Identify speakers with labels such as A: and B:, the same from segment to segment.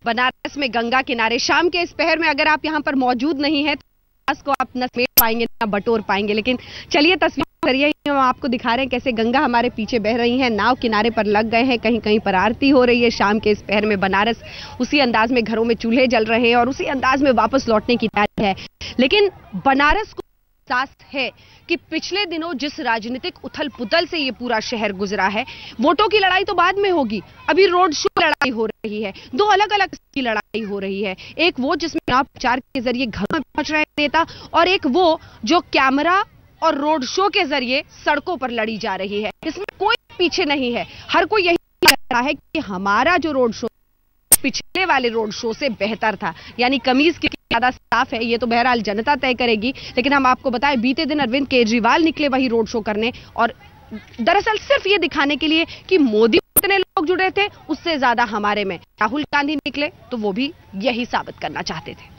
A: बनारस में गंगा किनारे शाम के इस पहर में अगर आप यहाँ पर मौजूद नहीं है तो को आप न समेट पाएंगे ना बटोर पाएंगे। लेकिन चलिए तस्वीर के जरिए हम आपको दिखा रहे हैं कैसे गंगा हमारे पीछे बह रही है, नाव किनारे पर लग गए हैं, कहीं कहीं पर आरती हो रही है। शाम के इस पहर में बनारस उसी अंदाज में घरों में चूल्हे जल रहे हैं और उसी अंदाज में वापस लौटने की तैयारी है। लेकिन बनारस को एहसास है कि पिछले दिनों जिस राजनीतिक उथल पुथल से ये पूरा शहर गुजरा है, वोटों की लड़ाई तो बाद में होगी, अभी रोड शो लड़ाई हो रही है। दो अलग अलग की लड़ाई हो रही है, एक वो जिसमें चुनाव प्रचार के जरिए घर में पहुंच रहे नेता और एक वो जो कैमरा और रोड शो के जरिए सड़कों पर लड़ी जा रही है। इसमें कोई पीछे नहीं है, हर कोई यही कह रहा है कि हमारा जो रोड शो पिछले वाले रोड शो से बेहतर था, यानी कमीज की ज्यादा साफ है ये तो बहरहाल जनता तय करेगी। लेकिन हम आपको बताएं बीते दिन अरविंद केजरीवाल निकले वही रोड शो करने, और दरअसल सिर्फ ये दिखाने के लिए कि मोदी इतने लोग जुड़े थे उससे ज्यादा हमारे में राहुल गांधी निकले तो वो भी यही साबित करना चाहते थे।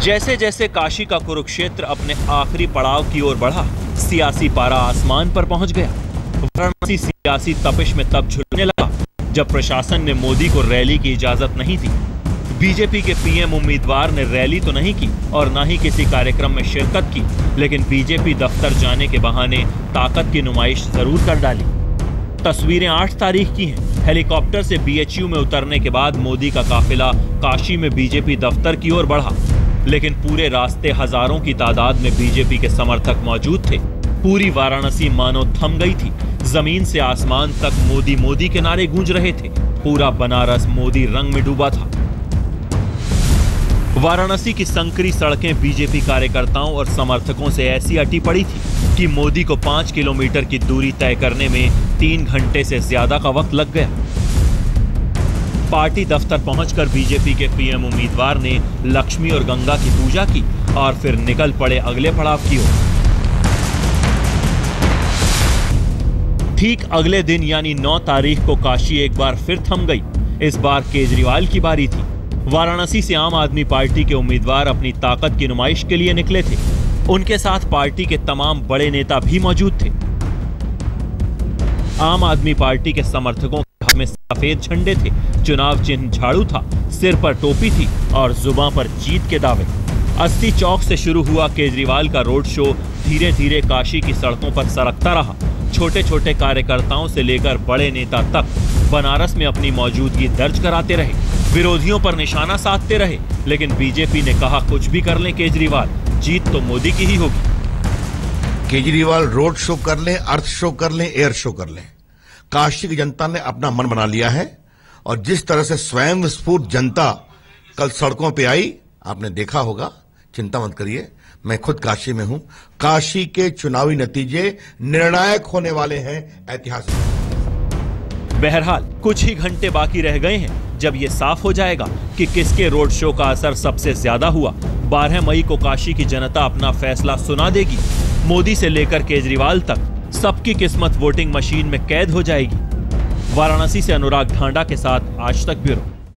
B: जैसे जैसे काशी का कुरुक्षेत्र अपने आखिरी पड़ाव की ओर बढ़ा, सियासी पारा आसमान पर पहुंच गया। वाराणसी सियासी तपिश में तब झुलने लगा जब प्रशासन ने मोदी को रैली की इजाजत नहीं दी। बीजेपी के पीएम उम्मीदवार ने रैली तो नहीं की और न ही किसी कार्यक्रम में शिरकत की, लेकिन बीजेपी दफ्तर जाने के बहाने ताकत की नुमाइश जरूर कर डाली। तस्वीरें 8 तारीख की हैं। हेलीकॉप्टर से बीएचयू में उतरने के बाद मोदी का काफिला काशी में बीजेपी दफ्तर की ओर बढ़ा, लेकिन पूरे रास्ते हजारों की तादाद में बीजेपी के समर्थक मौजूद थे। पूरी वाराणसी मानो थम गई थी, जमीन से आसमान तक मोदी मोदी के नारे गूंज रहे थे। पूरा बनारस मोदी रंग में डूबा था। वाराणसी की संकरी सड़कें बीजेपी कार्यकर्ताओं और समर्थकों से ऐसी अटी पड़ी थी कि मोदी को 5 किलोमीटर की दूरी तय करने में 3 घंटे से ज्यादा का वक्त लग गया। पार्टी दफ्तर पहुंचकर बीजेपी के पीएम उम्मीदवार ने लक्ष्मी और गंगा की पूजा की और फिर निकल पड़े अगले पड़ाव की ओर। ठीक अगले दिन यानी 9 तारीख को काशी एक बार फिर थम गई। इस बार केजरीवाल की बारी थी। वाराणसी से आम आदमी पार्टी के उम्मीदवार अपनी ताकत की नुमाइश के लिए निकले थे। उनके साथ पार्टी के तमाम बड़े नेता भी मौजूद थे। आम आदमी पार्टी के समर्थकों में सफेद झंडे थे, चुनाव चिन्ह झाड़ू था, सिर पर टोपी थी और जुबां पर जीत के दावे। 80 चौक से शुरू हुआ केजरीवाल का रोड शो धीरे धीरे काशी की सड़कों पर सरकता रहा। छोटे छोटे कार्यकर्ताओं से लेकर बड़े नेता तक बनारस में अपनी मौजूदगी दर्ज कराते रहे, विरोधियों पर निशाना साधते रहे। लेकिन बीजेपी ने कहा कुछ भी कर लें केजरीवाल, जीत तो मोदी की ही होगी।
C: केजरीवाल रोड शो कर लें, अर्थ शो कर लें, एयर शो कर लें, काशी की जनता ने अपना मन बना लिया है। और जिस तरह से स्वयं स्फूर्त जनता कल सड़कों पे आई, आपने देखा होगा। चिंता मत करिए, मैं खुद काशी में हूं। काशी के चुनावी नतीजे निर्णायक होने वाले हैं, ऐतिहासिक।
B: बहरहाल कुछ ही घंटे बाकी रह गए हैं जब ये साफ हो जाएगा कि किसके रोड शो का असर सबसे ज्यादा हुआ। 12 मई को काशी की जनता अपना फैसला सुना देगी। मोदी से लेकर केजरीवाल तक सबकी किस्मत वोटिंग मशीन में कैद हो जाएगी। वाराणसी से अनुराग ढांडा के साथ आज तक ब्यूरो।